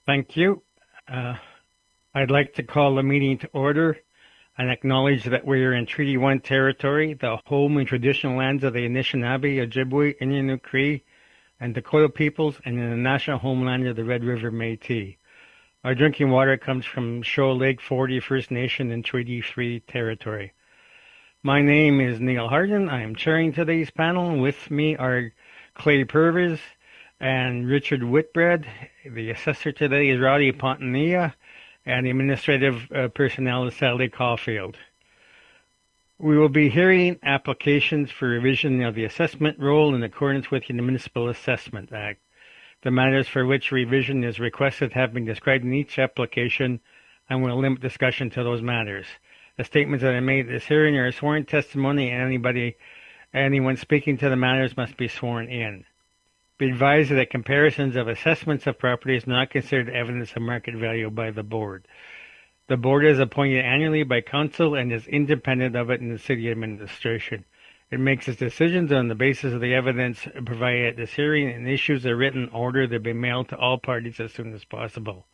Thank you. Uh, I'd like to call the meeting to order and acknowledge that we are in Treaty 1 territory, the home and traditional lands of the Anishinaabe, Ojibwe, Innu Cree, and Dakota peoples, and in the national homeland of the Red River Métis. Our drinking water comes from Shoal Lake 40 First Nation in Treaty 3 territory. My name is Neil Harden. I am chairing today's panel. With me are Clay Purvis and Richard Whitbread. The assessor today is Roddy Pontanilla, and the administrative personnel is Sally Caulfield. We will be hearing applications for revision of the assessment roll in accordance with the Municipal Assessment Act. The matters for which revision is requested have been described in each application, and we'll limit discussion to those matters. The statements that are made at this hearing are sworn testimony, and anyone speaking to the matters must be sworn in. Be advised that comparisons of assessments of property is not considered evidence of market value by the board. The board is appointed annually by council and is independent of it in the city administration. It makes its decisions on the basis of the evidence provided at this hearing and issues a written order that be mailed to all parties as soon as possible.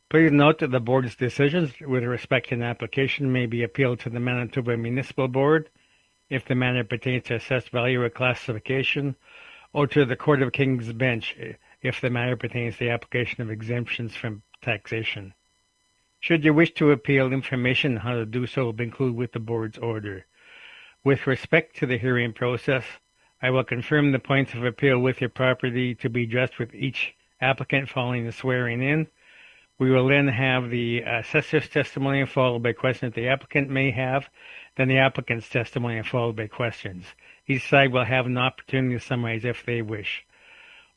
Please note that the board's decisions with respect to an application may be appealed to the Manitoba Municipal Board if the matter pertains to assessed value or classification, or to the Court of King's Bench if the matter pertains to the application of exemptions from taxation. Should you wish to appeal, information on how to do so will be included with the board's order. With respect to the hearing process, I will confirm the points of appeal with your property to be addressed with each applicant following the swearing in. We will then have the assessor's testimony followed by questions the applicant may have, then the applicant's testimony followed by questions. Each side will have an opportunity to summarize if they wish.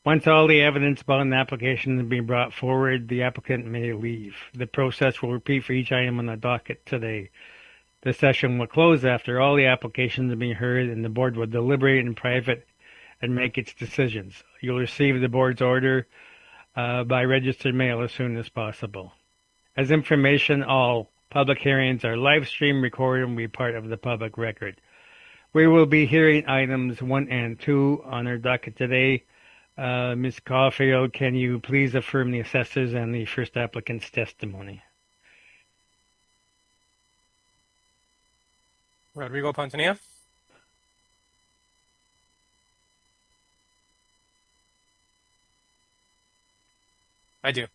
Once all the evidence about an application has been brought forward, the applicant may leave. The process will repeat for each item on the docket today. The session will close after all the applications have been heard, and the board will deliberate in private and make its decisions. You'll receive the board's order by registered mail as soon as possible. As information, all public hearings are live streamed, recorded, and will be part of the public record. We will be hearing items 1 and 2 on our docket today. Ms. Caulfield, can you please affirm the assessors and the first applicant's testimony? Rodrigo Pontanilla. I do.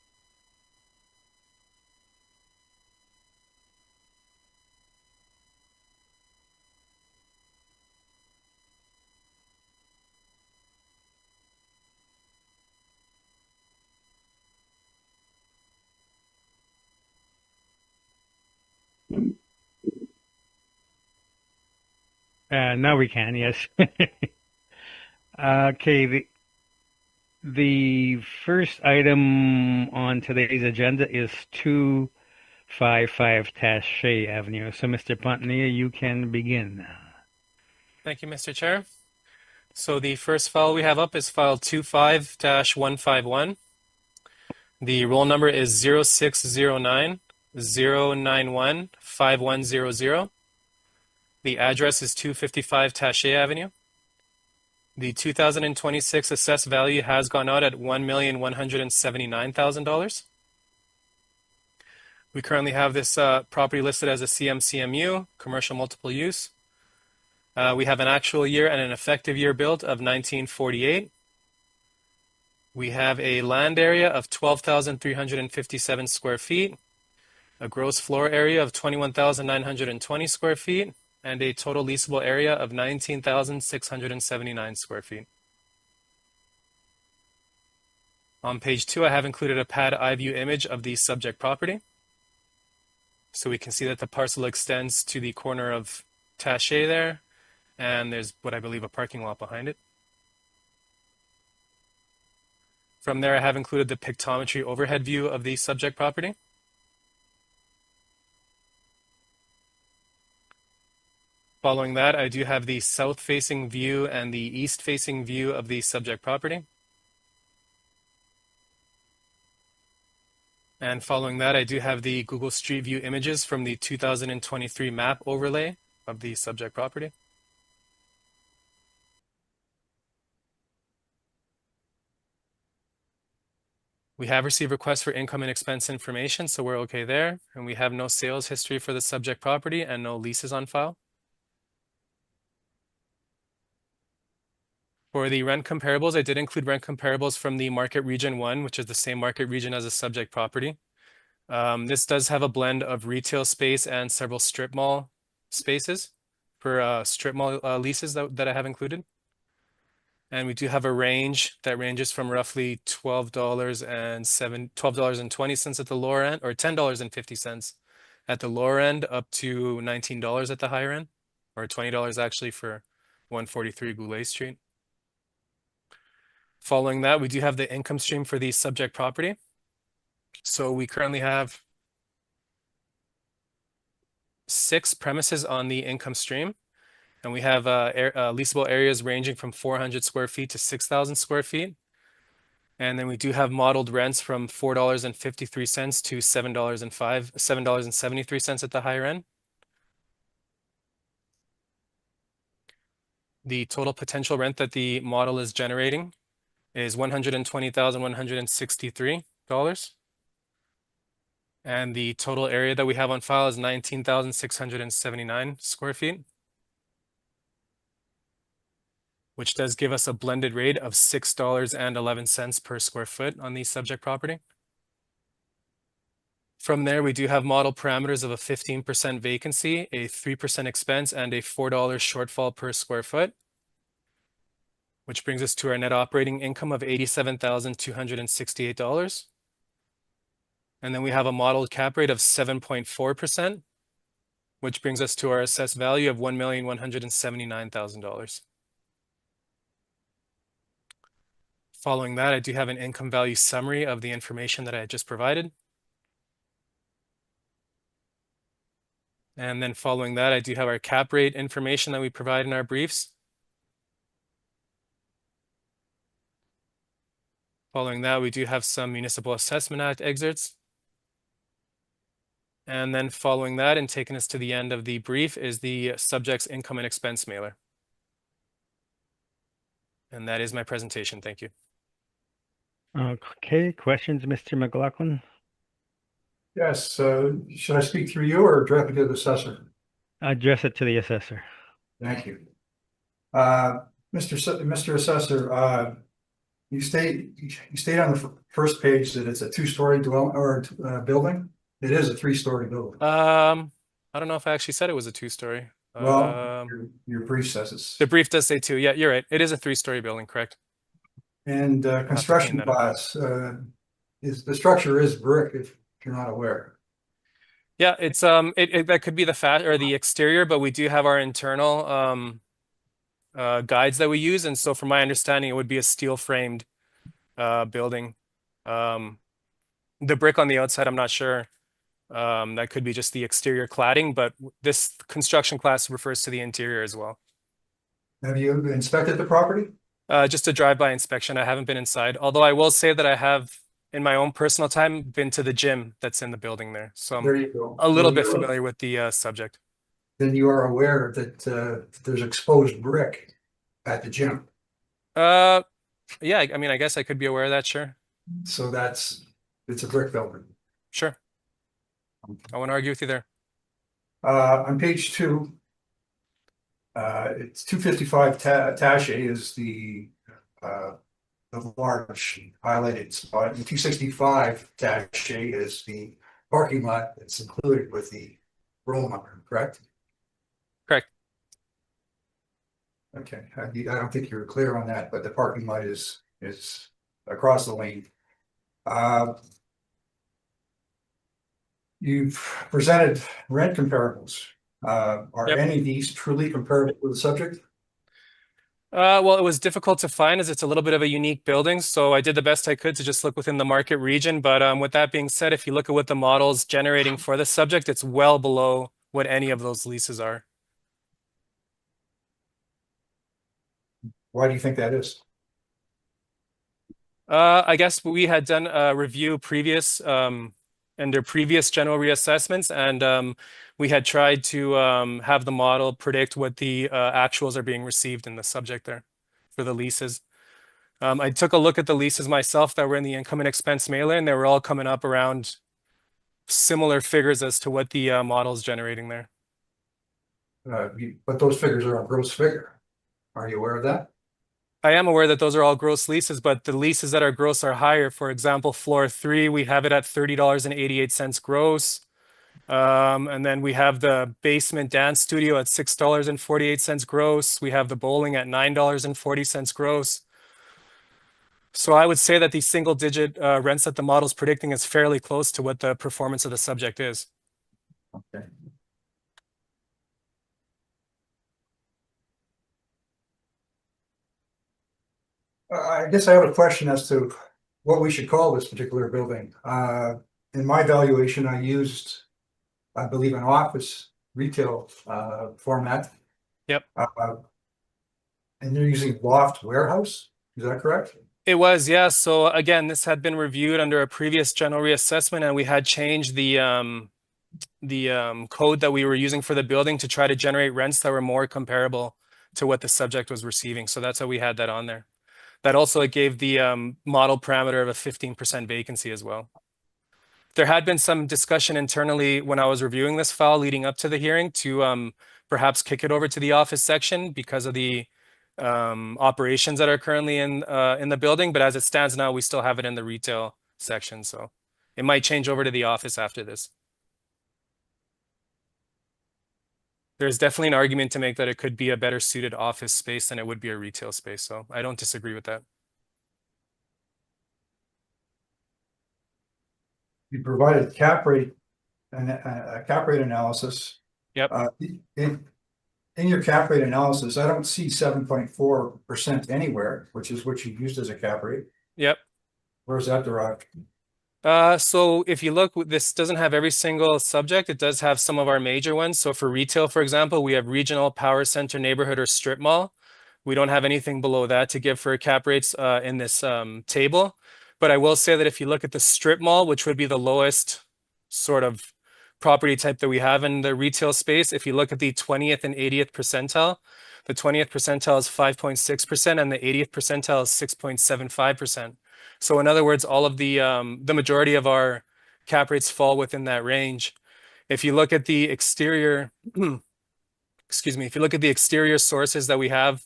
Now we can, yes. Okay, the first item on today's agenda is 255 Taché Avenue. So, Mr. Pontanilla, you can begin. Thank you, Mr. Chair. So the first file we have up is file 25-151. The roll number is 0609 091 5100. The address is 255 Taché Avenue. The 2026 assessed value has gone out at $1,179,000. We currently have this property listed as a CMCMU, commercial multiple use. We have an actual year and an effective year built of 1948. We have a land area of 12,357 square feet, a gross floor area of 21,920 square feet, and a total leasable area of 19,679 square feet. On page 2, I have included a pad eye view image of the subject property. So we can see that the parcel extends to the corner of Taché there, and there's what I believe a parking lot behind it. From there, I have included the pictometry overhead view of the subject property. Following that, I do have the south-facing view and the east-facing view of the subject property. And following that, I do have the Google Street View images from the 2023 map overlay of the subject property. We have received requests for income and expense information, so we're okay there. And we have no sales history for the subject property and no leases on file. For the rent comparables, I did include rent comparables from the Market Region 1, which is the same market region as the subject property. This does have a blend of retail space and several strip mall spaces for strip mall leases that I have included. And we do have a range that ranges from roughly $12.20 at the lower end, or $10.50 at the lower end, up to $19 at the higher end, or $20 actually for 143 Goulet Street. Following that, we do have the income stream for the subject property. So we currently have 6 premises on the income stream, and we have leasable areas ranging from 400 square feet to 6,000 square feet. And then we do have modeled rents from $4.53 to $7.73 at the higher end. The total potential rent that the model is generating is $120,163. And the total area that we have on file is 19,679 square feet, which does give us a blended rate of $6.11 per square foot on the subject property. From there, we do have model parameters of a 15% vacancy, a 3% expense, and a $4 shortfall per square foot, which brings us to our net operating income of $87,268. And then we have a modeled cap rate of 7.4%, which brings us to our assessed value of $1,179,000. Following that, I do have an income value summary of the information that I had just provided. And then following that, I do have our cap rate information that we provide in our briefs. Following that, we do have some Municipal Assessment Act excerpts. And then following that, and taking us to the end of the brief, is the subject's income and expense mailer. And that is my presentation. Thank you. Okay, questions, Mr. McLaughlin? Yes, should I speak through you or directly to the assessor? Address it to the assessor. Thank you. Mr. Assessor, you state on the first page that it's a two-story building. It is a three-story building. I don't know if I actually said it was a two-story. Well, your brief says it's. The brief does say 2. Yeah, you're right. It is a 3-story building, correct? And construction class, the structure is brick, if you're not aware. Yeah, it's that could be the exterior, but we do have our internal guides that we use, and so from my understanding, it would be a steel-framed building. The brick on the outside, I'm not sure. That could be just the exterior cladding, but this construction class refers to the interior as well. Have you inspected the property? Just a drive-by inspection. I haven't been inside, although I will say that I have, in my own personal time, been to the gym that's in the building there. So there you go. A little bit familiar with the subject. Then you are aware that there's exposed brick at the gym. Yeah, I mean, I guess I could be aware of that, sure. So it's a brick building. Sure. I won't argue with you there. On page 2, it's 255 Taché is the large highlighted spot, and 265 Taché is the parking lot that's included with the roll number, correct? Correct. Okay, I don't think you were clear on that, but the parking lot is across the lane. You've presented rent comparables. Are Yep. any of these truly comparable to the subject? Well, it was difficult to find as it's a little bit of a unique building, so I did the best I could to just look within the market region. But with that being said, if you look at what the model's generating for the subject, it's well below what any of those leases are. Why do you think that is? I guess we had done a review previous under previous general reassessments, and we had tried to have the model predict what the actuals are being received in the subject there for the leases. I took a look at the leases myself that were in the income and expense mailer, and they were all coming up around similar figures as to what the model is generating there. But those figures are a gross figure. Are you aware of that? I am aware that those are all gross leases, but the leases that are gross are higher. For example, floor 3, we have it at $30.88 gross. And then we have the basement dance studio at $6.48 gross. We have the bowling at $9.40 gross. So I would say that the single digit rents that the model is predicting is fairly close to what the performance of the subject is. Okay. I guess I have a question as to what we should call this particular building. In my valuation, I used, I believe, an office retail format. Yep. And you're using loft warehouse, is that correct? It was, yeah. So again, this had been reviewed under a previous general reassessment, and we had changed the code that we were using for the building to try to generate rents that were more comparable to what the subject was receiving. So that's how we had that on there. That also gave the model parameter of a 15% vacancy as well. There had been some discussion internally when I was reviewing this file leading up to the hearing to perhaps kick it over to the office section because of the operations that are currently in the building. But as it stands now, we still have it in the retail section. So it might change over to the office after this. There's definitely an argument to make that it could be a better suited office space than it would be a retail space. So I don't disagree with that. You provided cap rate and a cap rate analysis. Yep. In your cap rate analysis, I don't see 7.4% anywhere, which is what you used as a cap rate. Yep. Where's that derived? So if you look, this doesn't have every single subject. It does have some of our major ones. So for retail, for example, we have regional, power center, neighborhood, or strip mall. We don't have anything below that to give for cap rates in this table. But I will say that if you look at the strip mall, which would be the lowest sort of property type that we have in the retail space, if you look at the 20th and 80th percentile, the 20th percentile is 5.6% and the 80th percentile is 6.75%. So in other words, all of the majority of our cap rates fall within that range. If you look at the exterior, excuse me, if you look at the exterior sources that we have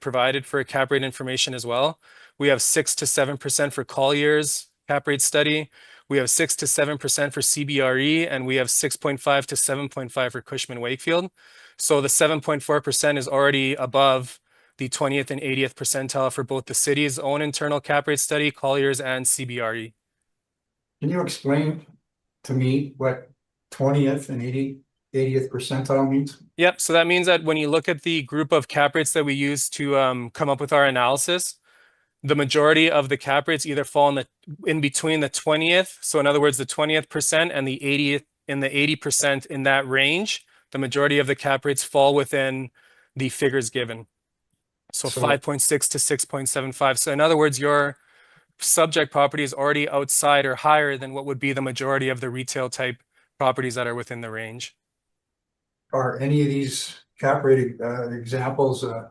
provided for cap rate information as well, we have 6 to 7% for Collier's cap rate study. We have 6 to 7% for CBRE, and we have 6.5 to 7.5 for Cushman Wakefield. So the 7.4% is already above the 20th and 80th percentile for both the city's own internal cap rate study, Collier's, and CBRE. Can you explain to me what 20th and 80th percentile means? Yep. So that means that when you look at the group of cap rates that we use to come up with our analysis, the majority of the cap rates either fall in between the 20th. So in other words, the 20th percent and the 80th in the 80% in that range, the majority of the cap rates fall within the figures given. So 5.6 to 6.75. So in other words, your subject property is already outside or higher than what would be the majority of the retail type properties that are within the range. Are any of these cap rate examples a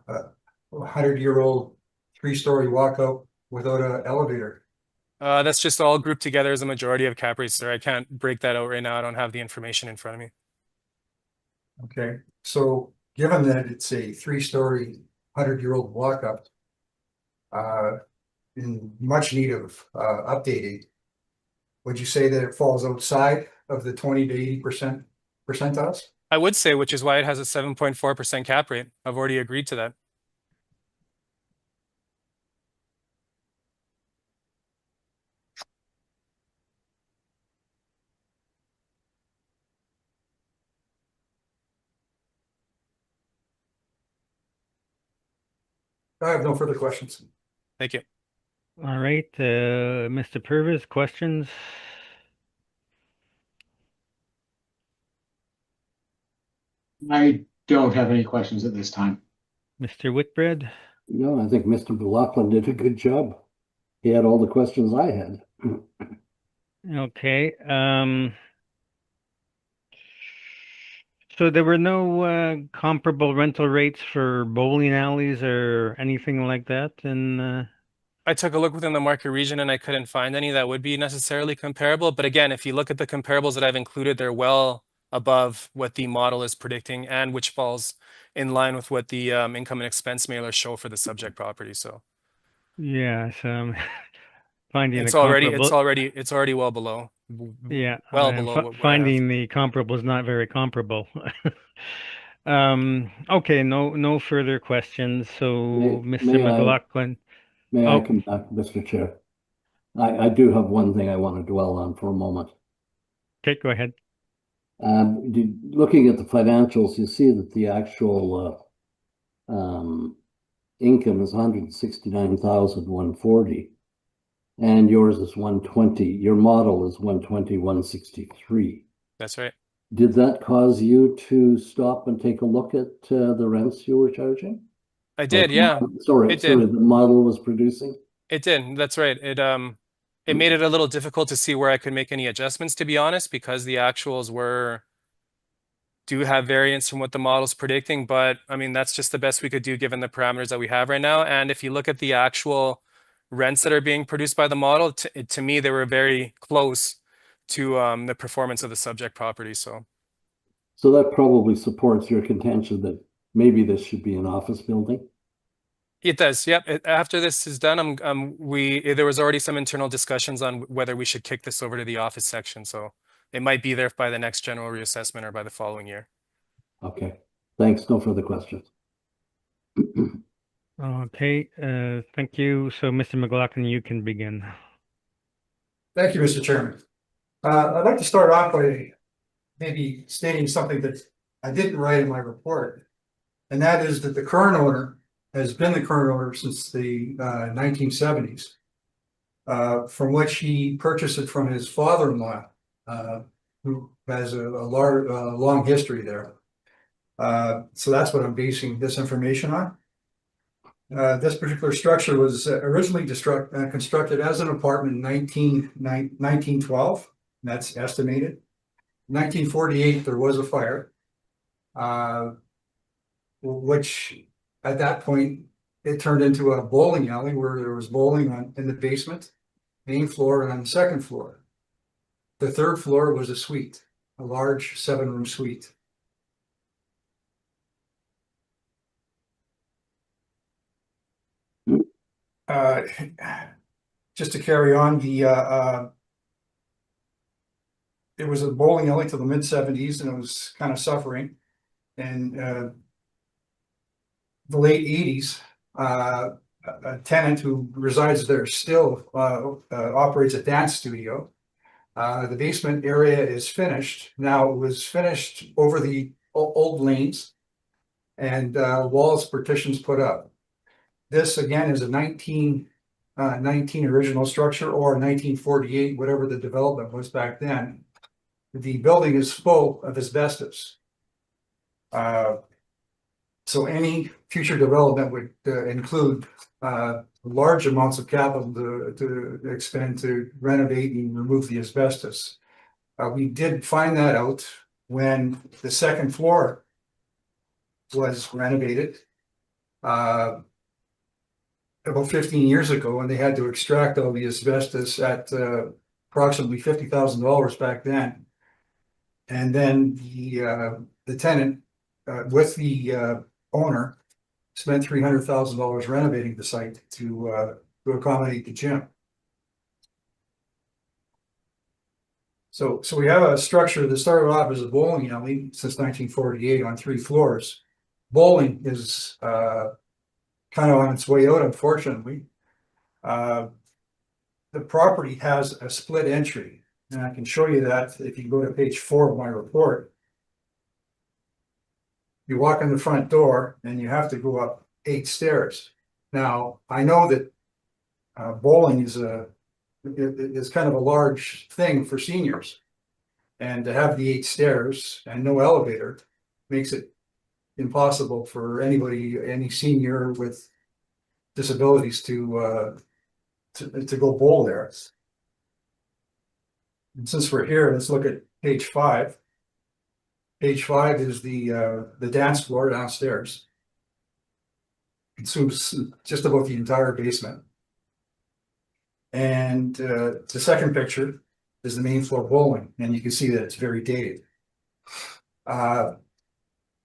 100-year-old 3-story walkout without an elevator? That's just all grouped together as a majority of cap rates, sir. I can't break that out right now. I don't have the information in front of me. Okay, so given that it's a 3-story 100-year-old walkout, in much need of updating, would you say that it falls outside of the 20 to 80% percentiles? I would say, which is why it has a 7.4% cap rate. I've already agreed to that. I have no further questions. Thank you. All right, Mr. Purvis, questions? I don't have any questions at this time. Mr. Whitbread? No, I think Mr. McLaughlin did a good job. He had all the questions I had. Okay, so there were no comparable rental rates for bowling alleys or anything like that in I took a look within the market region and I couldn't find any that would be necessarily comparable. But again, if you look at the comparables that I've included, they're well above what the model is predicting and which falls in line with what the income and expense mailers show for the subject property. So Yes, finding the it's already well below, yeah, well below what I have. finding the comparable is not very comparable. Okay, no further questions. So, May, Mr. may I, McLaughlin, may I oh, come back, Mr. Chair? I do have one thing I want to dwell on for a moment. okay, go ahead. Looking at the financials, you see that the actual income is 169,140, and yours is 120. Your model is 120, 163. That's right. Did that cause you to stop and take a look at the rents you were charging? I did, yeah. Sorry, It did. the model was producing? It did. That's right. It made it a little difficult to see where I could make any adjustments, to be honest, because the actuals do have variance from what the model's predicting. But I mean, that's just the best we could do given the parameters that we have right now. And if you look at the actual rents that are being produced by the model, to me, they were very close to the performance of the subject property. So that probably supports your contention that maybe this should be an office building. it does. Yep. After this is done, there was already some internal discussions on whether we should kick this over to the office section. So it might be there by the next general reassessment or by the following year. Okay. Thanks. No further questions. Okay, thank you. So, Mr. McLaughlin, you can begin. Thank you, Mr. Chairman. I'd like to start off by maybe stating something that I didn't write in my report, and that is that the current owner has been the current owner since the 1970s, from which he purchased it from his father-in-law, who has a long history there. So that's what I'm basing this information on. This particular structure was originally constructed as an apartment in 1912. That's estimated. 1948, there was a fire, which at that point, it turned into a bowling alley where there was bowling in the basement, main floor, and on the second floor. The third floor was a suite, a large 7-room suite. Just to carry on, it was a bowling alley till the mid-70s, and it was kind of suffering. And the late 80s, a tenant who resides there still operates a dance studio. The basement area is finished. Now, it was finished over the old lanes and walls, partitions put up. This, again, is a 1919 original structure, or 1948, whatever the development was back then. The building is full of asbestos. So any future development would include large amounts of capital to expend to renovate and remove the asbestos. We did find that out when the second floor was renovated about 15 years ago, and they had to extract all the asbestos at approximately $50,000 back then. And then the tenant with the owner spent $300,000 renovating the site to accommodate the gym. So we have a structure that started off as a bowling alley since 1948 on 3 floors. Bowling is kind of on its way out, unfortunately. The property has a split entry, and I can show you that if you go to page 4 of my report. You walk in the front door and you have to go up 8 stairs. Now, I know that bowling is kind of a large thing for seniors, and to have the 8 stairs and no elevator makes it impossible for any senior with disabilities to go bowl there. And since we're here, let's look at page 5. Page 5 is the dance floor downstairs. Consumes just about the entire basement. And the second picture is the main floor bowling, and you can see that it's very dated. At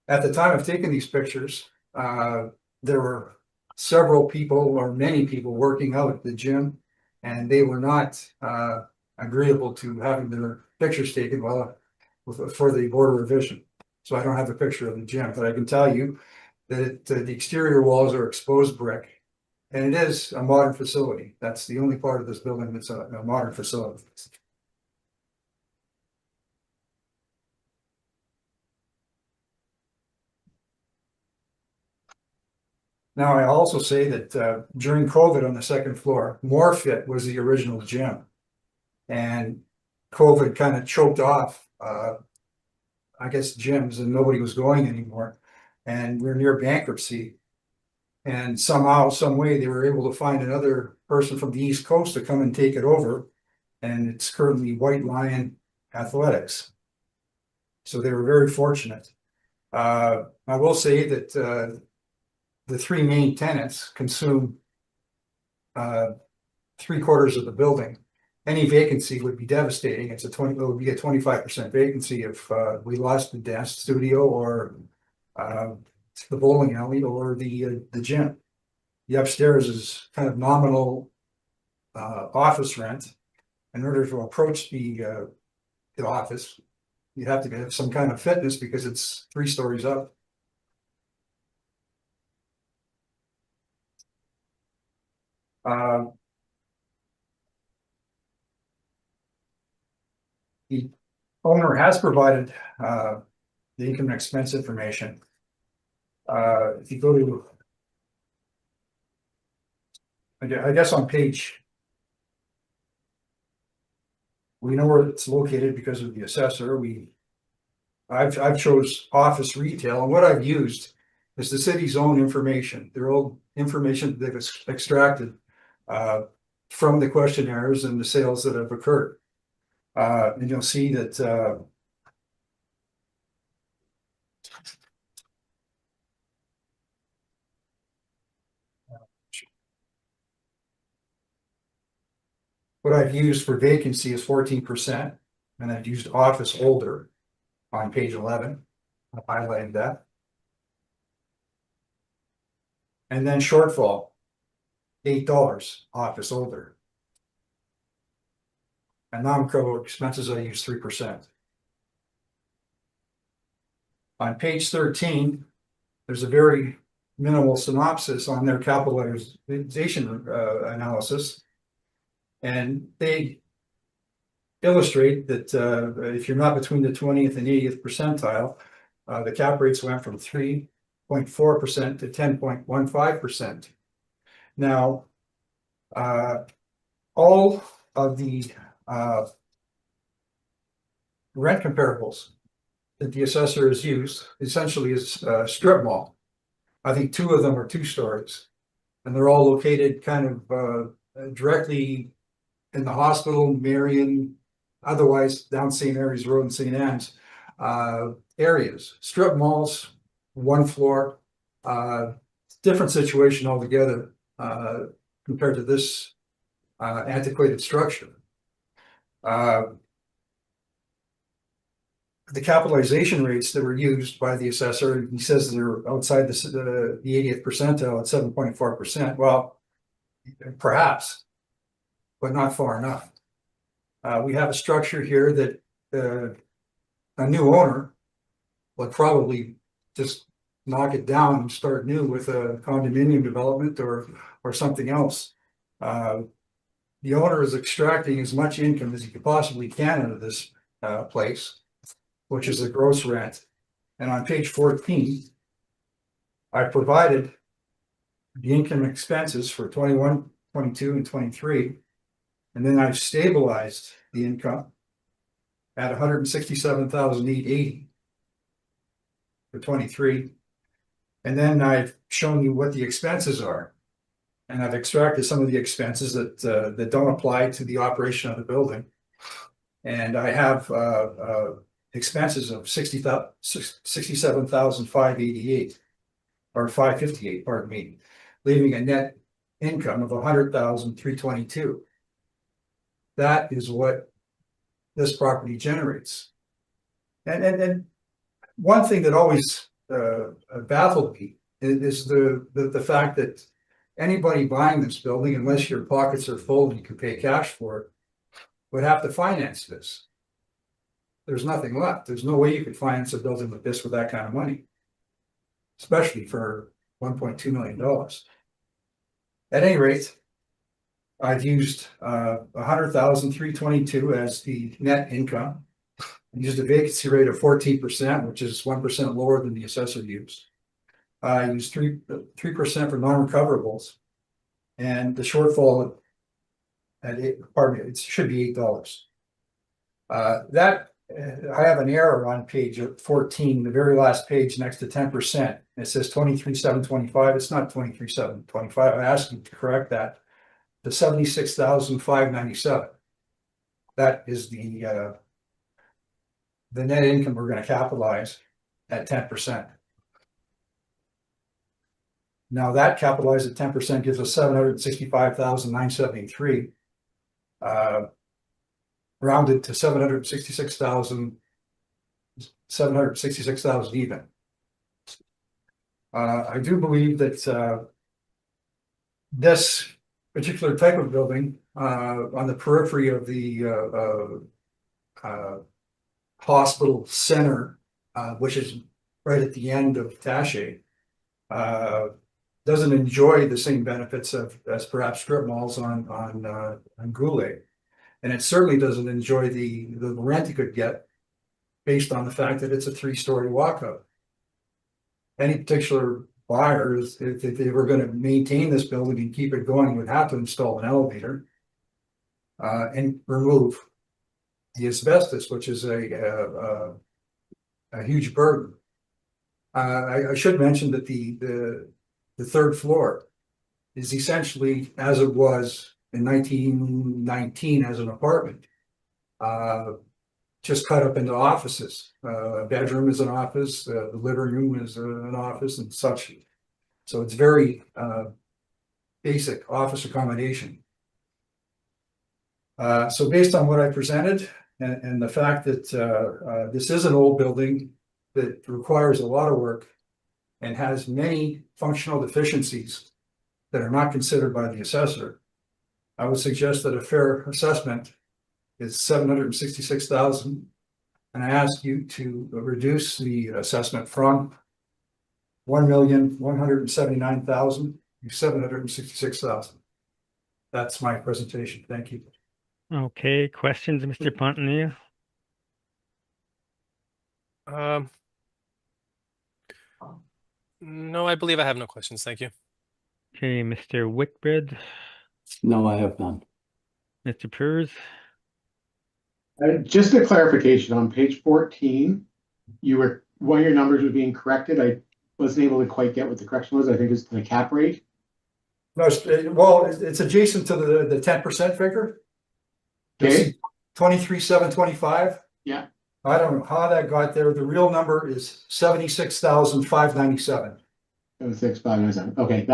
the time of taking these pictures, there were several people or many people working out at the gym, and they were not agreeable to having their pictures taken for the board of revision. So I don't have a picture of the gym, but I can tell you that the exterior walls are exposed brick, and it is a modern facility. That's the only part of this building that's a modern facility. Now, I also say that during COVID on the second floor, MoreFit was the original gym. And COVID kind of choked off, I guess, gyms, and nobody was going anymore. And we're near bankruptcy. And somehow, some way, they were able to find another person from the East Coast to come and take it over. And it's currently White Lion Athletics. So they were very fortunate. I will say that the three main tenants consume 3/4 of the building. Any vacancy would be devastating. It would be a 25% vacancy if we lost the dance studio or the bowling alley or the gym. The upstairs is kind of nominal office rent. In order to approach the office, you have to have some kind of fitness because it's 3 stories up. The owner has provided the income and expense information. If you go to, I guess on page, we know where it's located because of the assessor. I've chose office retail, and what I've used is the city's own information, their own information that they've extracted from the questionnaires and the sales that have occurred. And you'll see that what I've used for vacancy is 14%, and I've used office older on page 11. I've highlighted that. And then shortfall, $8, office older. And non-co expenses, I use 3%. On page 13, there's a very minimal synopsis on their capitalization analysis. And they illustrate that if you're not between the 20th and 80th percentile, the cap rates went from 3.4% to 10.15%. Now, all of the rent comparables that the assessor has used essentially is a strip mall. I think 2 of them are 2 stories, and they're all located kind of directly in the hospital, Marion, otherwise down St. Mary's Road and St. Anne's areas. Strip malls, 1 floor, different situation altogether compared to this antiquated structure. The capitalization rates that were used by the assessor, he says they're outside the 80th percentile at 7.4%. Well, perhaps, but not far enough. We have a structure here that a new owner would probably just knock it down and start new with a condominium development or something else. The owner is extracting as much income as he could possibly can out of this place, which is the gross rent. And on page 14, I provided the income expenses for 21, 22, and 23. And then I've stabilized the income at 167,880 for 23. And then I've shown you what the expenses are. And I've extracted some of the expenses that don't apply to the operation of the building. And I have expenses of 67,588 or 558, pardon me, leaving a net income of 100,322. that is what this property generates. And one thing that always baffled me is the fact that anybody buying this building, unless your pockets are full and you can pay cash for it, would have to finance this. There's nothing left. There's no way you could finance a building like this with that kind of money, especially for $1.2 million. At any rate, I've used 100,322 as the net income. I used a vacancy rate of 14%, which is 1% lower than the assessor used. I used 3% for non-recoverables, and the shortfall at it should be $8. That I have an error on page 14, the very last page next to 10%. It says 23,725. It's not 23,725. I asked you to correct that to 76,597. That is the net income we're going to capitalize at 10%. Now that capitalized at 10% gives us 765,973, rounded to 766,000 even. I do believe that this particular type of building on the periphery of the hospital center, which is right at the end of Taché, doesn't enjoy the same benefits as perhaps strip malls on Goulet. And it certainly doesn't enjoy the rent you could get based on the fact that it's a 3-story walkout. Any particular buyers, if they were going to maintain this building and keep it going, would have to install an elevator and remove the asbestos, which is a huge burden. I should mention that the third floor is essentially as it was in 1919 as an apartment, just cut up into offices. A bedroom is an office, the living room is an office, and such. So it's very basic office accommodation. So based on what I presented and the fact that this is an old building that requires a lot of work and has many functional deficiencies that are not considered by the assessor, I would suggest that a fair assessment is 766,000, and I ask you to reduce the assessment from 1,179,000 to 766,000. That's my presentation. Thank you. Okay, questions, Mr. Pontonilla? No, I believe I have no questions. Thank you. Okay, Mr. Whitbread, No, I have none. Mr. Purs, Just a clarification on page 14, one of your numbers was being corrected. I wasn't able to quite get what the correction was. I think it's the cap rate. No, it's adjacent to the 10% figure. Okay. 23,725. Yeah. I don't know how that got there. The real number is 76,597. 76,597. Okay,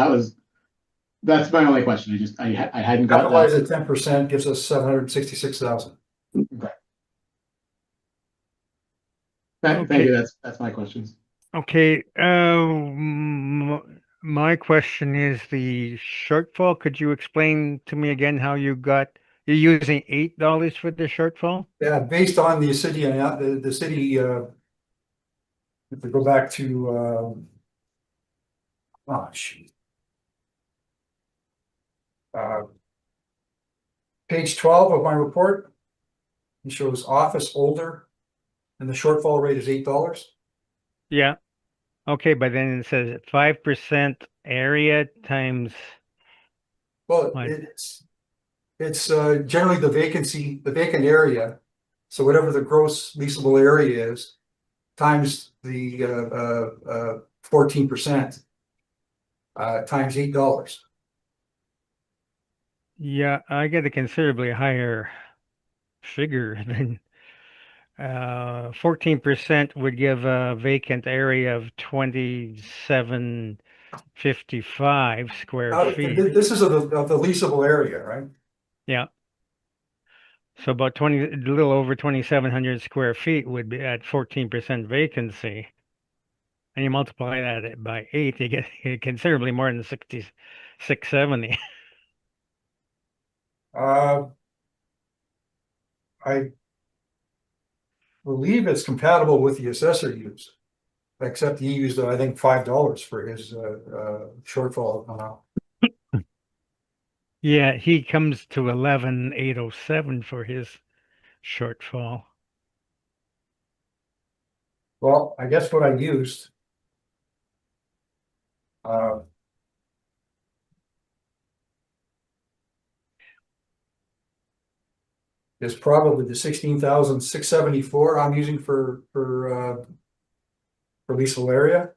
that's my only question. I hadn't got Capitalized that. at 10% gives us 766,000. Okay. Thank you. That's my questions. okay, my question is the shortfall. Could you explain to me again how you're using $8 for the shortfall? Yeah, based on the city, the city, if we go back to, page 12 of my report, it shows office older, and the shortfall rate is $8. Yeah. Okay, but then it says 5% area times. Well, Right. it's generally the vacant area. So whatever the gross leasable area is, times the 14%, times $8. Yeah, I get a considerably higher figure than 14% would give a vacant area of 2,755 square feet. This is of the leasable area, right? Yeah. So about 20, a little over 2,700 square feet would be at 14% vacancy. And you multiply that by 8, you get considerably more than 670. Uh, I believe it's compatible with the assessor use, except he used, I think, $5 for his shortfall amount. Yeah, he comes to 11,807 for his shortfall. Well, I guess what I used is probably the 16,674 I'm using for leasable area.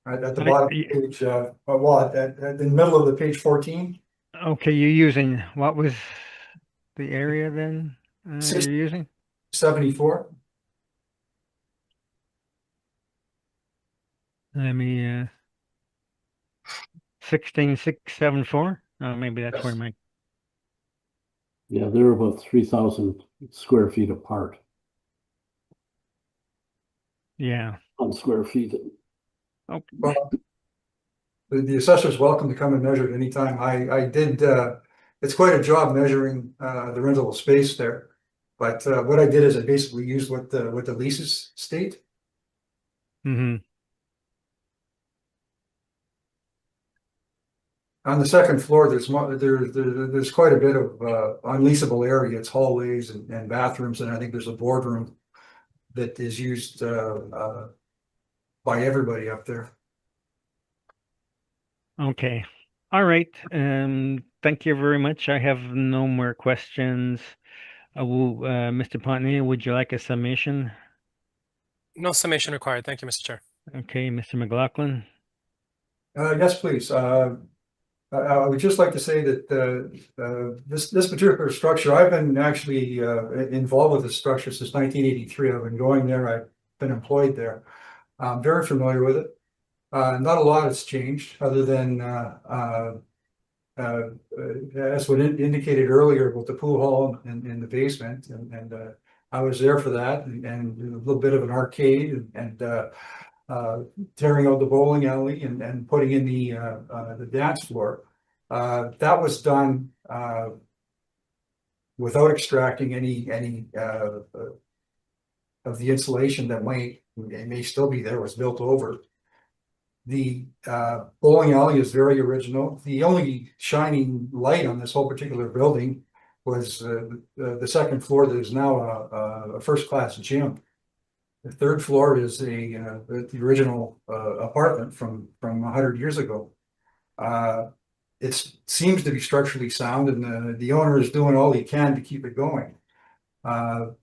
At the bottom of the page, in the middle of the page 14. Okay, you're using, what was the area then you're using? 74. Let me 16674. Oh, maybe that's where my Yeah, they're about 3,000 square feet apart yeah. on square feet. Oh, Well, the assessor's welcome to come and measure it anytime. I did, it's quite a job measuring the rental space there. But what I did is I basically used what the leases state. mm-hmm. On the second floor, there's quite a bit of unleasable area. It's hallways and bathrooms, and I think there's a boardroom that is used by everybody up there. Okay. All right. Thank you very much. I have no more questions. Mr. Pontier, would you like a summation? No summation required. Thank you, Mr. Chair. Okay, Mr. McLaughlin. Yes, please. I would just like to say that this particular structure, I've been actually involved with this structure since 1983. I've been going there. I've been employed there. I'm very familiar with it. Not a lot has changed other than as what indicated earlier about the pool hall in the basement, and I was there for that, and a little bit of an arcade, and tearing out the bowling alley and putting in the dance floor. That was done without extracting any of the insulation that may still be there, was built over. The bowling alley is very original. The only shining light on this whole particular building was the second floor that is now a first-class gym. The third floor is the original apartment from 100 years ago. It seems to be structurally sound, and the owner is doing all he can to keep it going. For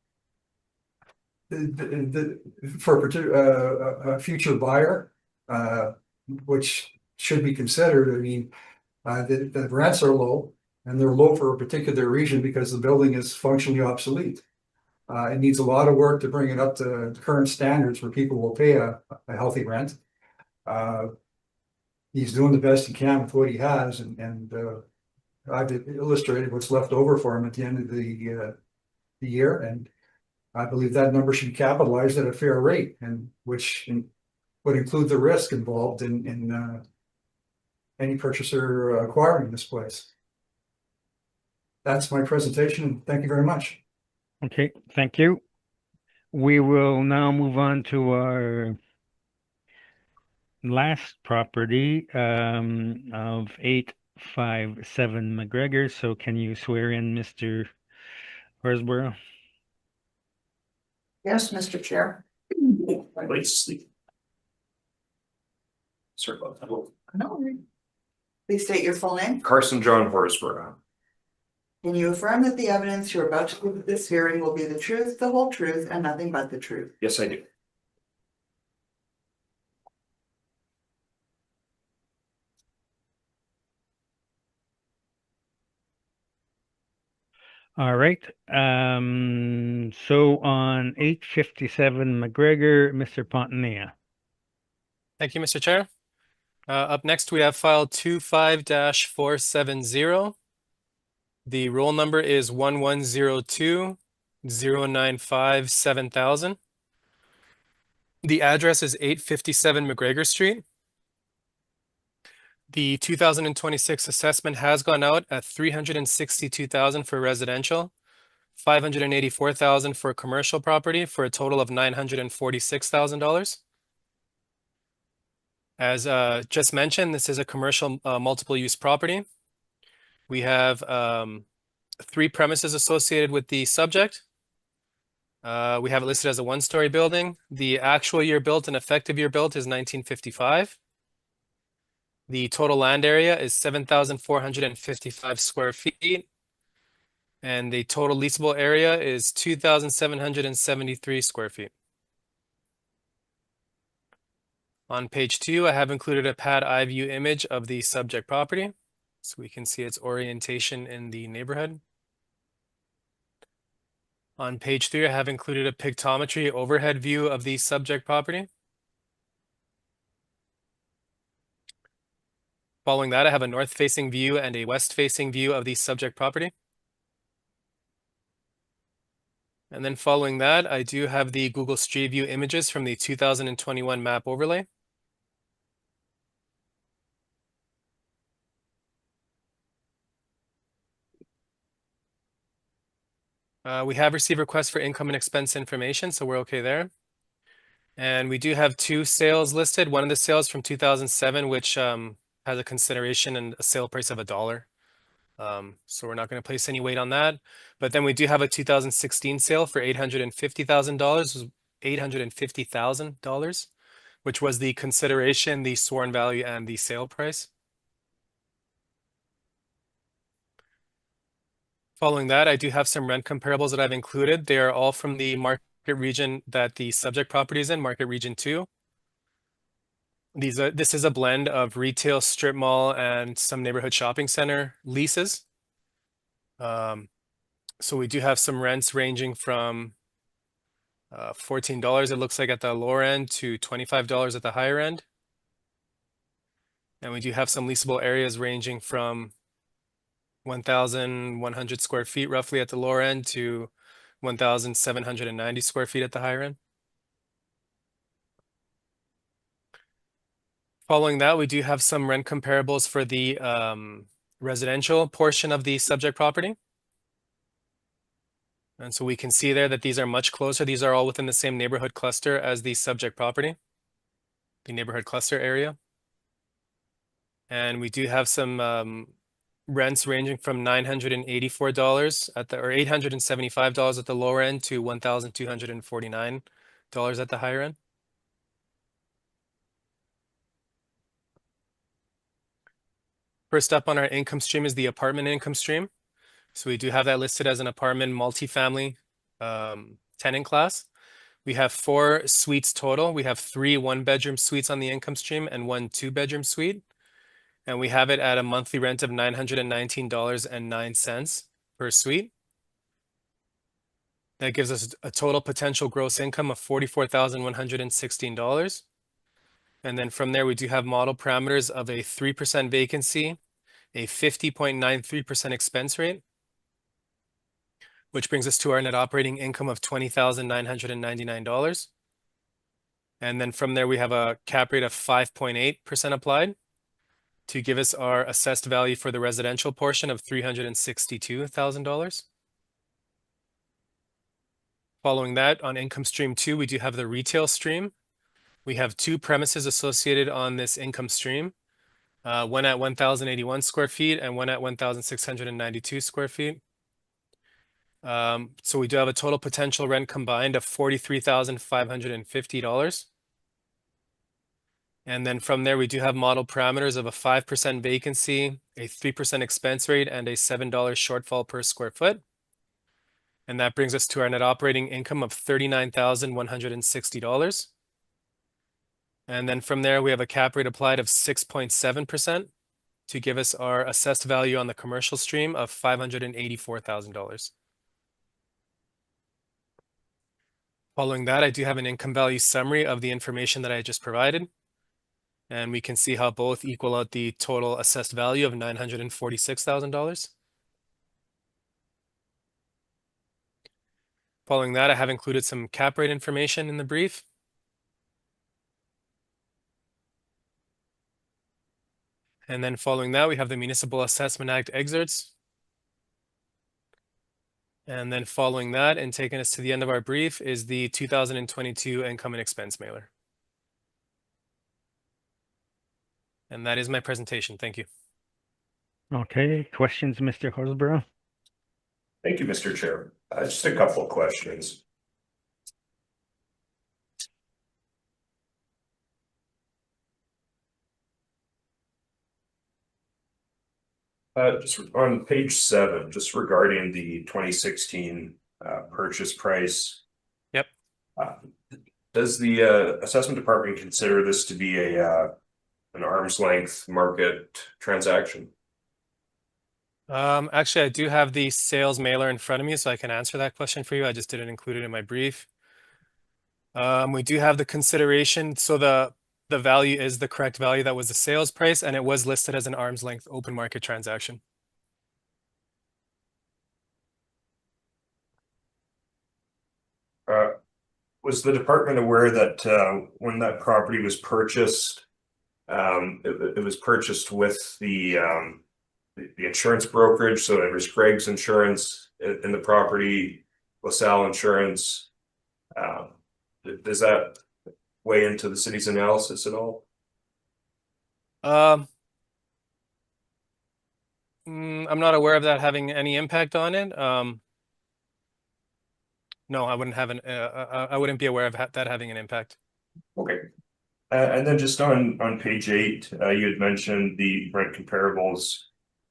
a future buyer, which should be considered, I mean, the rents are low, and they're low for a particular reason because the building is functionally obsolete. It needs a lot of work to bring it up to current standards where people will pay a healthy rent. He's doing the best he can with what he has, and I've illustrated what's left over for him at the end of the year, and I believe that number should be capitalized at a fair rate, and which would include the risk involved in any purchaser acquiring this place. That's my presentation. Thank you very much. Okay, thank you. We will now move on to our last property of 857 McGregor. So can you swear in Mr. Horsborough? Yes, Mr. Chair. My place is sleep. Sorry about that. No. Please state your full name. Carson John Horsborough. Can you affirm that the evidence you're about to give at this hearing will be the truth, the whole truth, and nothing but the truth? Yes, I do. All right. So on 857 McGregor, Mr. Pontier. Thank you, Mr. Chair. Up next, we have file 25-470. The roll number is 1102-095-7000. The address is 857 McGregor Street. The 2026 assessment has gone out at $362,000 for residential, $584,000 for commercial property, for a total of $946,000. As just mentioned, this is a commercial multiple use property. We have 3 premises associated with the subject. We have it listed as a 1-story building. The actual year built and effective year built is 1955. The total land area is 7,455 square feet. And the total leasable area is 2,773 square feet. On page 2, I have included a pad eye view image of the subject property, so we can see its orientation in the neighborhood. On page 3, I have included a pictometry overhead view of the subject property. Following that, I have a north-facing view and a west-facing view of the subject property. And then following that, I do have the Google Street View images from the 2021 map overlay. We have received requests for income and expense information, so we're okay there. And we do have 2 sales listed. One of the sales from 2007, which has a consideration and a sale price of $1. So we're not going to place any weight on that. But then we do have a 2016 sale for $850,000, $850,000, which was the consideration, the sworn value, and the sale price. Following that, I do have some rent comparables that I've included. They are all from the market region that the subject property is in, Market Region 2. This is a blend of retail, strip mall, and some neighborhood shopping center leases. So we do have some rents ranging from $14, it looks like, at the lower end, to $25 at the higher end. And we do have some leasable areas ranging from 1,100 square feet roughly at the lower end to 1,790 square feet at the higher end. Following that, we do have some rent comparables for the residential portion of the subject property. And so we can see there that these are much closer. These are all within the same neighborhood cluster as the subject property, the neighborhood cluster area. And we do have some rents ranging from $984 at the, or $875 at the lower end to $1,249 at the higher end. First up on our income stream is the apartment income stream. So we do have that listed as an apartment multifamily tenant class. We have 4 suites total. We have 3 1-bedroom suites on the income stream and 1 2-bedroom suite. And we have it at a monthly rent of $919.09 per suite. That gives us a total potential gross income of $44,116. And then from there, we do have model parameters of a 3% vacancy, a 50.93% expense rate, which brings us to our net operating income of $20,999. And then from there, we have a cap rate of 5.8% applied to give us our assessed value for the residential portion of $362,000. Following that, on income stream 2, we do have the retail stream. We have 2 premises associated on this income stream, one at 1,081 square feet and one at 1,692 square feet. So we do have a total potential rent combined of $43,550. And then from there, we do have model parameters of a 5% vacancy, a 3% expense rate, and a $7 shortfall per square foot. And that brings us to our net operating income of $39,160. And then from there, we have a cap rate applied of 6.7% to give us our assessed value on the commercial stream of $584,000. Following that, I do have an income value summary of the information that I just provided. And we can see how both equal out the total assessed value of $946,000. Following that, I have included some cap rate information in the brief. And then following that, we have the Municipal Assessment Act excerpts. And then following that and taking us to the end of our brief is the 2022 income and expense mailer. And that is my presentation. Thank you. Okay, questions, Mr. Horsburgh? Thank you, Mr. Chair. Just a couple of questions. Just on page 7, just regarding the 2016 purchase price. Yep. Does the assessment department consider this to be an arm's length market transaction? Actually, I do have the sales mailer in front of me, so I can answer that question for you. I just didn't include it in my brief. We do have the consideration, so the value is the correct value that was the sales price, and it was listed as an arm's length open market transaction. Was the department aware that when that property was purchased, it was purchased with the insurance brokerage? So there was Craig's Insurance in the property, LaSalle Insurance. Does that weigh into the city's analysis at all? I'm not aware of that having any impact on it. No, I wouldn't have I wouldn't be aware of that having an impact. Okay. And then just on page 8, you had mentioned the rent comparables.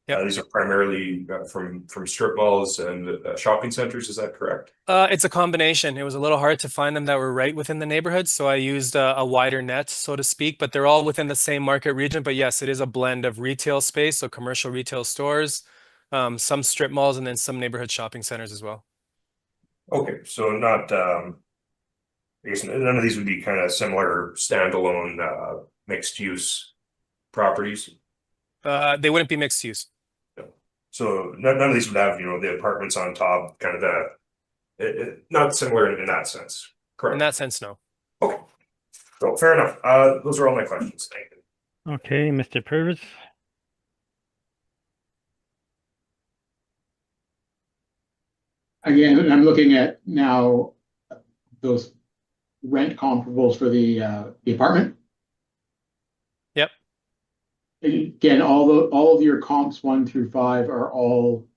Yep. These are primarily from strip malls and shopping centers. Is that correct? It's a combination. It was a little hard to find them that were right within the neighborhood, so I used a wider net, so to speak, but they're all within the same market region. But yes, it is a blend of retail space, so commercial retail stores, some strip malls, and then some neighborhood shopping centers as well. Okay, so not, I guess none of these would be kind of similar standalone mixed use properties. They wouldn't be mixed use. So none of these would have, the apartments on top, kind of not similar in that sense, correct? In that sense, no. Okay, so fair enough. Those are all my questions. Thank you. Okay, Mr. Purvis? Again, I'm looking at now those rent comparables for the apartment. Yep. Again, all of your comps 1 through 5 are all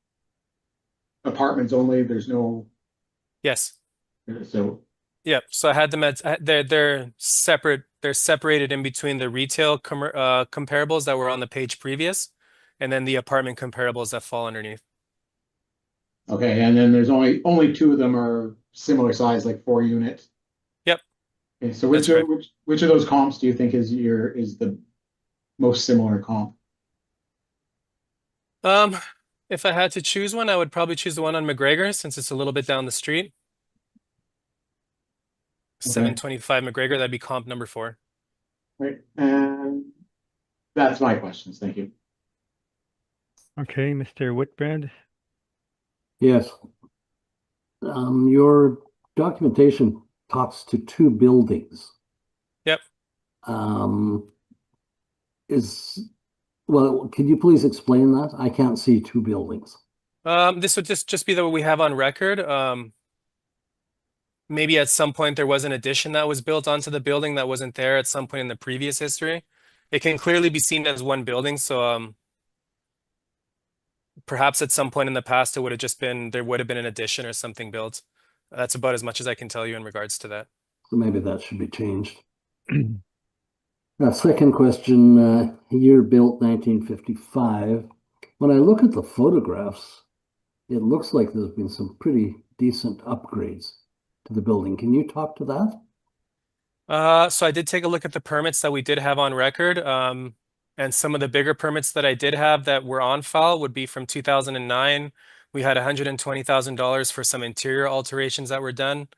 apartments only. There's no. Yes. So. Yeah. So I had them at they're separate. They're separated in between the retail comparables that were on the page previous, and then the apartment comparables that fall underneath. Okay, and then there's only 2 of them are similar size, like 4 units. Yep. Okay, so which of those comps do you think is the most similar comp? If I had to choose one, I would probably choose the one on McGregor, since it's a little bit down the street. Okay. 725 McGregor, that'd be comp number 4. Right, and that's my questions. Thank you. Okay, Mr. Whitbread? Yes. Your documentation talks to 2 buildings. Yep. Well, can you please explain that? I can't see 2 buildings. This would just be what we have on record. Maybe at some point there was an addition that was built onto the building that wasn't there at some point in the previous history. It can clearly be seen as one building, so perhaps at some point in the past there would have been an addition or something built. That's about as much as I can tell you in regards to that. So maybe that should be changed. Second question, year built 1955. When I look at the photographs, it looks like there's been some pretty decent upgrades to the building. Can you talk to that? So I did take a look at the permits that we did have on record. And some of the bigger permits that I did have that were on file would be from 2009. We had $120,000 for some interior alterations that were done.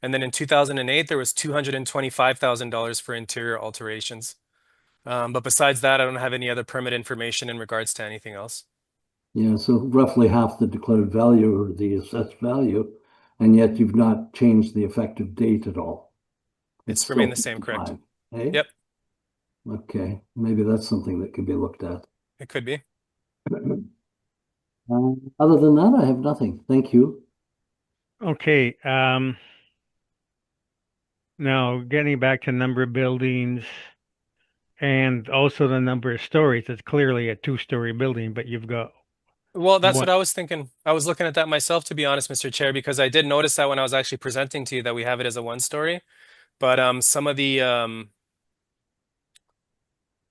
And then in 2008, there was $225,000 for interior alterations. But besides that, I don't have any other permit information in regards to anything else. Yeah, so roughly half the declared value or the assessed value. and yet you've not changed the effective date at all. It's remained the same, correct? 55, eh? Yep. Okay, maybe that's something that could be looked at. It could be. Other than that, I have nothing. Thank you. Okay, now getting back to number of buildings and also the number of stories, it's clearly a two-story building, but you've got Well, that's one. what I was thinking. I was looking at that myself, to be honest, Mr. Chair, because I did notice that when I was actually presenting to you that we have it as a one-story. But some of the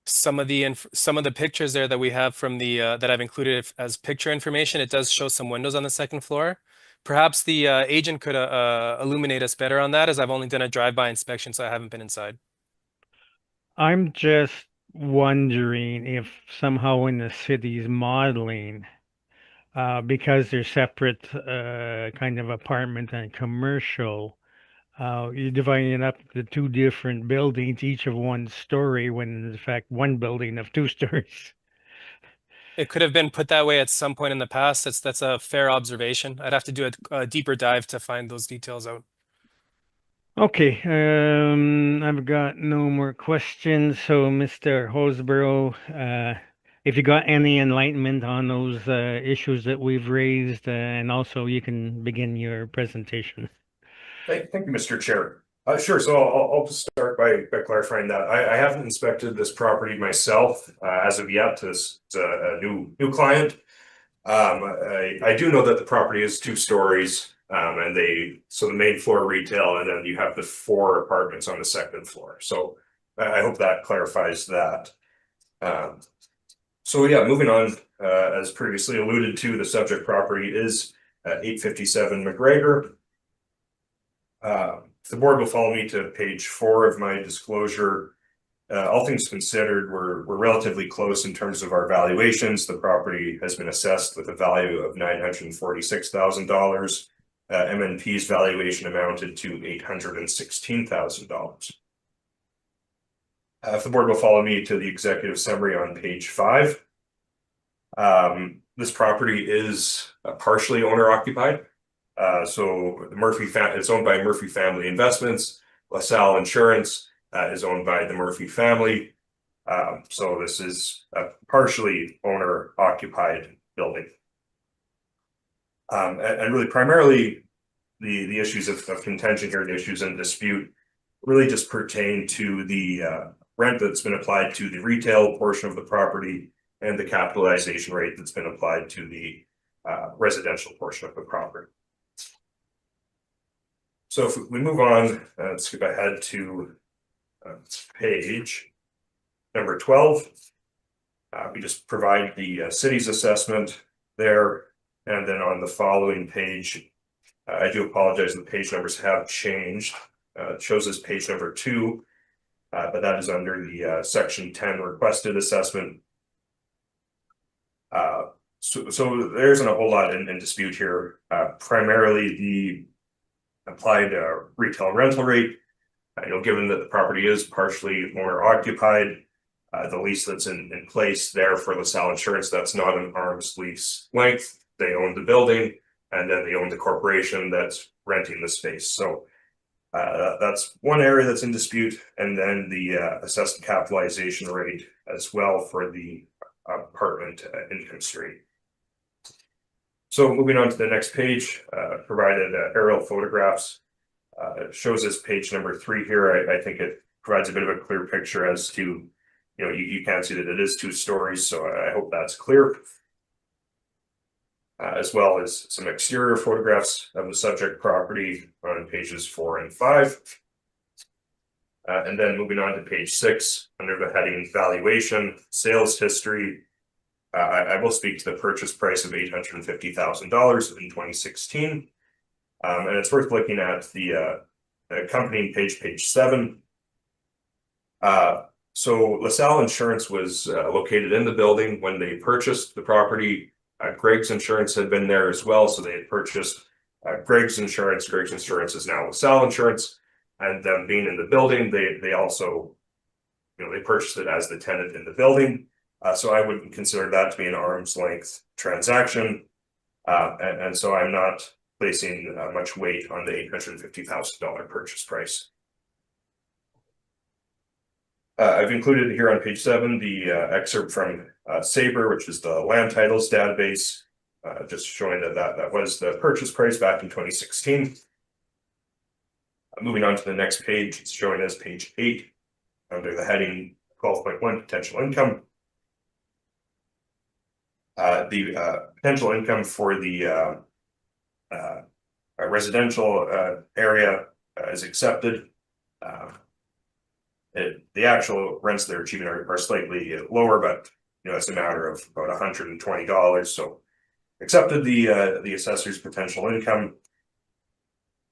some of the pictures there that we have from the that I've included as picture information, it does show some windows on the second floor. Perhaps the agent could illuminate us better on that, as I've only done a drive-by inspection, so I haven't been inside. I'm just wondering if somehow in the city's modeling, because they're separate kind of apartment and commercial, you're dividing it up into two different buildings, each of one story, when in fact one building of two stories. It could have been put that way at some point in the past. That's a fair observation. I'd have to do a deeper dive to find those details out. Okay, I've got no more questions. So, Mr. Hosborough, if you got any enlightenment on those issues that we've raised, and also you can begin your presentation. Thank you, Mr. Chair. Sure. So I'll just start by clarifying that I haven't inspected this property myself as of yet. This is a new client. I do know that the property is 2 stories, and so the main floor retail, and then you have the 4 apartments on the second floor. So I hope that clarifies that. So yeah, moving on, as previously alluded to, the subject property is 857 McGregor. The board will follow me to page 4 of my disclosure. All things considered, we're relatively close in terms of our valuations. The property has been assessed with a value of $946,000. MNP's valuation amounted to $816,000. If the board will follow me to the executive summary on page 5. This property is partially owner occupied. So it's owned by Murphy Family Investments. LaSalle Insurance is owned by the Murphy family. So this is a partially owner occupied building. And really primarily the issues of contention here, the issues in dispute, really just pertain to the rent that's been applied to the retail portion of the property and the capitalization rate that's been applied to the residential portion of the property. So if we move on, let's skip ahead to page number 12. We just provide the city's assessment there, and then on the following page, I do apologize, the page numbers have changed. It shows as page number 2, but that is under the section 10 requested assessment. So there isn't a whole lot in dispute here. Primarily the applied retail rental rate. Given that the property is partially owner occupied, the lease that's in place there for LaSalle Insurance, that's not an arm's lease length. They own the building, and then they own the corporation that's renting the space. So that's one area that's in dispute, and then the assessed capitalization rate as well for the apartment income stream. So moving on to the next page, provided aerial photographs. It shows us page number 3 here. I think it provides a bit of a clear picture as to, you can see that it is 2 stories, so I hope that's clear. As well as some exterior photographs of the subject property on pages 4 and 5. And then moving on to page 6, under the heading Valuation, Sales History, I will speak to the purchase price of $850,000 in 2016. And it's worth looking at the accompanying page 7. So LaSalle Insurance was located in the building when they purchased the property. Greg's Insurance had been there as well, so they had purchased Greg's Insurance. Greg's Insurance is now LaSalle Insurance, and them being in the building, they also, they purchased it as the tenant in the building. So I wouldn't consider that to be an arm's length transaction, and so I'm not placing much weight on the $850,000 purchase price. I've included here on page 7 the excerpt from Sabre, which is the land titles database, just showing that was the purchase price back in 2016. Moving on to the next page, it's showing as page 8 under the heading 12.1 potential income. The potential income for the residential area is accepted. The actual rents they're achieving are slightly lower, but it's a matter of about $120. So accepted the assessor's potential income.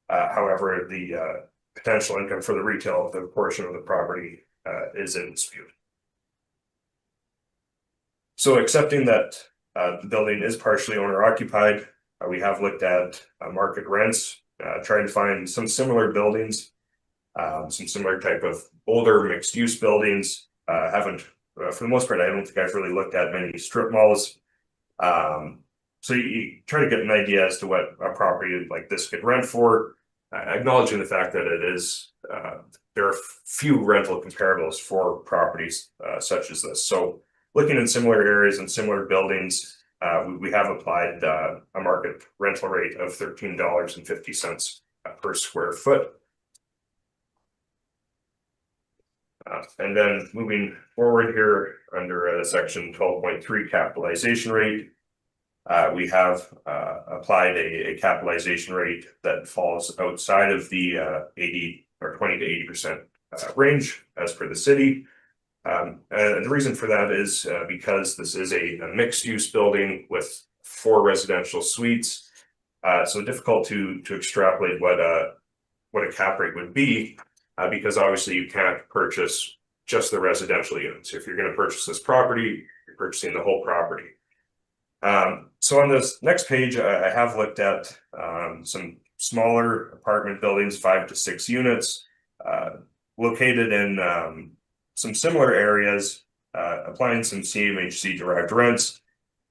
However, the potential income for the retail, the portion of the property, is in dispute. So accepting that the building is partially owner occupied, we have looked at market rents, trying to find some similar buildings, some similar type of older mixed use buildings. Haven't, for the most part, I don't think I've really looked at many strip malls. So you try to get an idea as to what a property like this could rent for, acknowledging the fact that it is, there are few rental comparables for properties such as this. So looking in similar areas and similar buildings, we have applied a market rental rate of $13.50 per square foot. And then moving forward here under section 12.3 capitalization rate, we have applied a capitalization rate that falls outside of the 80 or 20 to 80% range as per the city. And the reason for that is because this is a mixed use building with 4 residential suites. So difficult to extrapolate what a cap rate would be, because obviously you can't purchase just the residential units. If you're going to purchase this property, you're purchasing the whole property. So on this next page, I have looked at some smaller apartment buildings, 5 to 6 units, located in some similar areas, applying some CMHC derived rents.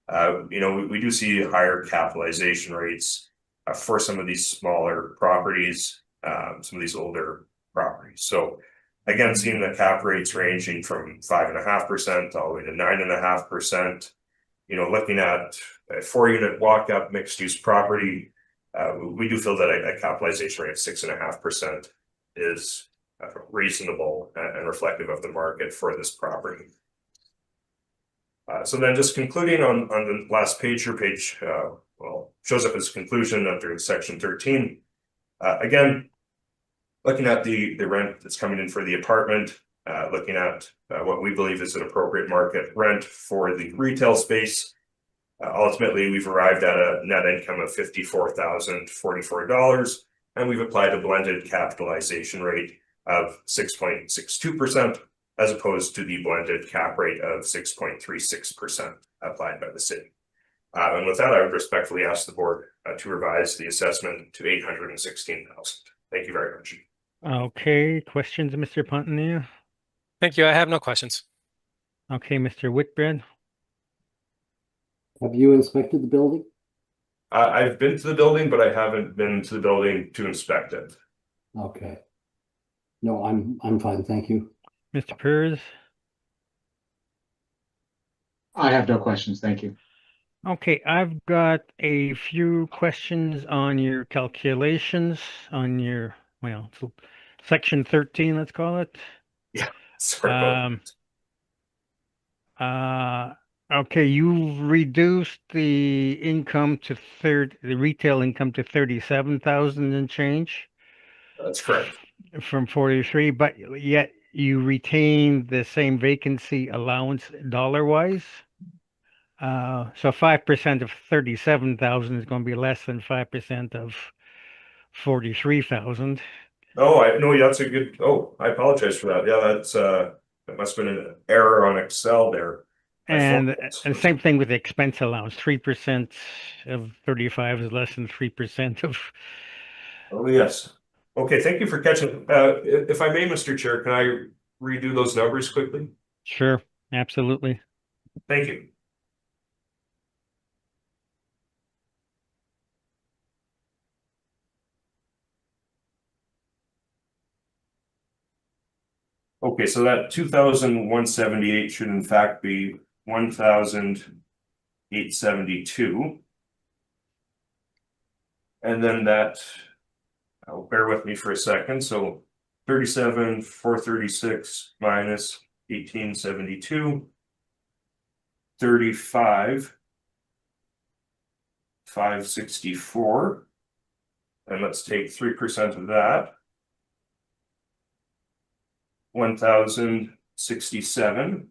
We do see higher capitalization rates for some of these smaller properties, some of these older properties. So again, seeing the cap rates ranging from 5.5% all the way to 9.5%. Looking at a 4-unit walk-up mixed-use property, we do feel that a capitalization rate of 6.5% is reasonable and reflective of the market for this property. So then just concluding on the last page, your page shows up as conclusion under section 13. Again, looking at the rent that's coming in for the apartment, looking at what we believe is an appropriate market rent for the retail space. Ultimately, we've arrived at a net income of $54,044, and we've applied a blended capitalization rate of 6.62%, as opposed to the blended cap rate of 6.36% applied by the city. And with that, I would respectfully ask the board to revise the assessment to $816,000. Thank you very much. Okay, questions, Mr. Pontonio? Thank you. I have no questions. Okay, Mr. Whitbread? Have you inspected the building? I've been to the building, but I haven't been to the building to inspect it. Okay. No, I'm fine, thank you. Mr. Pers? I have no questions, thank you. Okay, I've got a few questions on your calculations on your, section 13, let's call it. Yeah, sorry about Okay, you reduced the income to the retail income to 37,000 and change. That's correct. From 43, but yet you retain the same vacancy allowance dollar-wise. So 5% of 37,000 is going to be less than 5% of 43,000. Oh, no, that's a good. Oh, I apologize for that. Yeah, that must have been an error on Excel there. And same thing with the expense allowance. 3% of 35 is less than 3% of. Oh, yes. Okay, thank you for catching. If I may, Mr. Chair, can I redo those numbers quickly? Sure, absolutely. Thank you. Okay, so that 2,178 should in fact be 1,872. And then that, bear with me for a second, so 37,436 minus 1,872. 35,564. And let's take 3% of that. 1,067.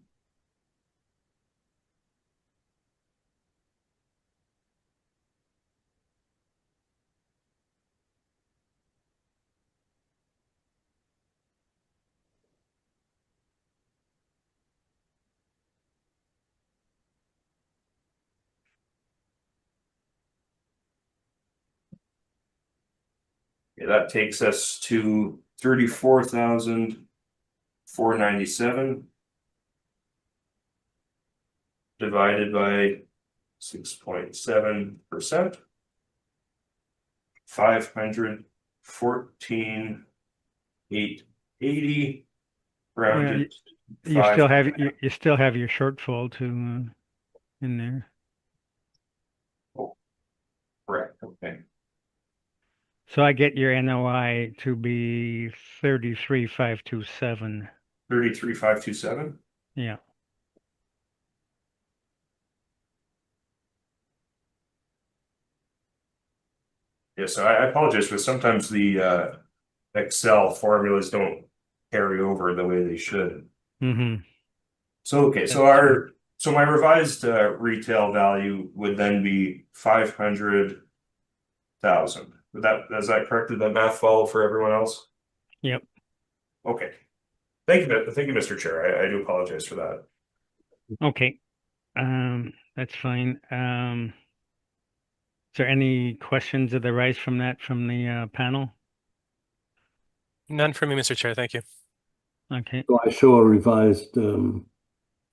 Okay, that takes us to 34,497 divided by 6.7%. 514,880 rounded. You still have your shortfall to in there. Correct, okay. So I get your NOI to be 33,527. 33,527. Yeah. Yeah, so I apologize for sometimes the Excel formulas don't carry over the way they should. Mm-hmm. So okay, so my revised retail value would then be 500,000. Is that correct? Did that math follow for everyone else? Yep. Okay. Thank you, Mr. Chair. I do apologize for that. Okay. That's fine. Is there any questions that arise from that from the panel? None for me, Mr. Chair. Thank you. Okay. So I show a revised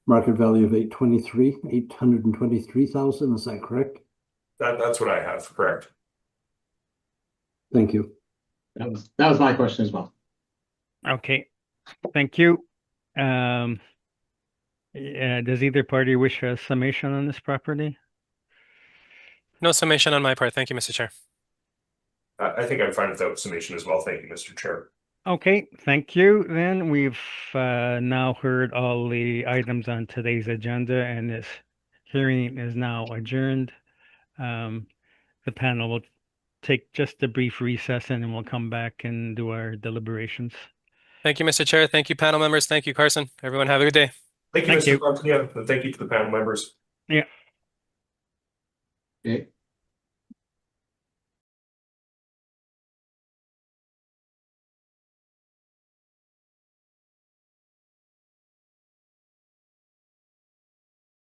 market value of 823,000. Is that correct? That's what I have, correct. Thank you. That was my question as well. Okay. Thank you. Does either party wish a summation on this property? No summation on my part. Thank you, Mr. Chair. I think I'm fine without summation as well. Thank you, Mr. Chair. Okay, thank you. Then we've now heard all the items on today's agenda, and this hearing is now adjourned. The panel will take just a brief recess, and then we'll come back and do our deliberations. Thank you, Mr. Chair. Thank you, panel members. Thank you, Carson. Everyone have a good day. Thank you, Thank Mr. you. Fontaine, and thank you to the panel members. Yeah. Okay.